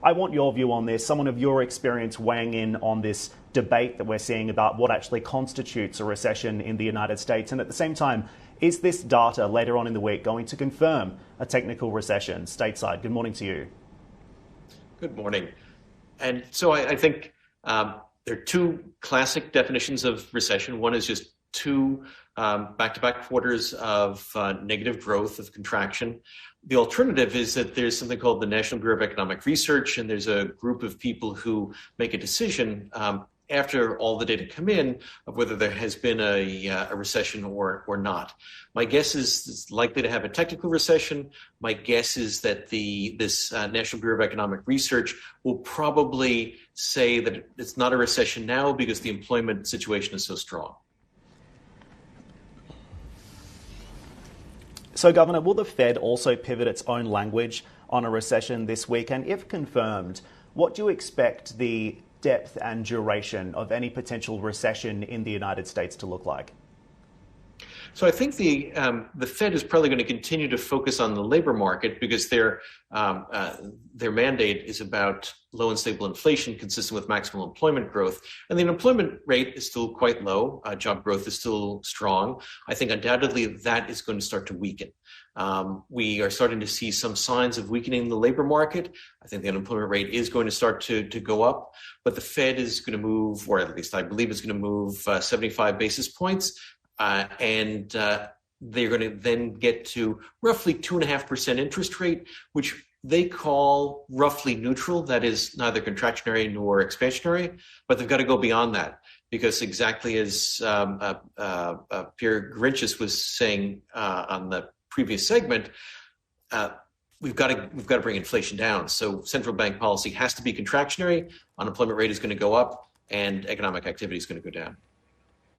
I want your view on this, someone of your experience weighing in on this debate that we're seeing about what actually constitutes a recession in the United States. And at the same time, is this data later on in the week going to confirm a technical recession stateside? Good morning to you. Good morning. And so I think there are two classic definitions of recession. One is just two back-to-back quarters of negative growth, of contraction. The alternative is that there's something called the National Bureau of Economic Research, and there's a group of people who make a decision after all the data come in of whether there has been a recession or not. My guess is it's likely to have a technical recession. My guess is that this National Bureau of Economic Research will probably say that it's not a recession now because the employment situation is so strong. So, Governor, will the Fed also pivot its own language on a recession this week? And if confirmed, what do you expect the depth and duration of any potential recession in the United States to look like? So I think the Fed is probably going to continue to focus on the labor market because their mandate is about low and stable inflation consistent with maximum employment growth. And the unemployment rate is still quite low. Job growth is still strong. I think undoubtedly that is going to start to weaken. We are starting to see some signs of weakening in the labor market. I think the unemployment rate is going to start to go up, but the Fed is going to move, or at least I believe it's going to move 75 basis points. And they're going to then get to roughly 2.5% interest rate, which they call roughly neutral. That is neither contractionary nor expansionary, but they've got to go beyond that because exactly as Pierre Grinchis was saying on the previous segment, we've got to bring inflation down. So central bank policy has to be contractionary. Unemployment rate is going to go up, and economic activity is going to go down.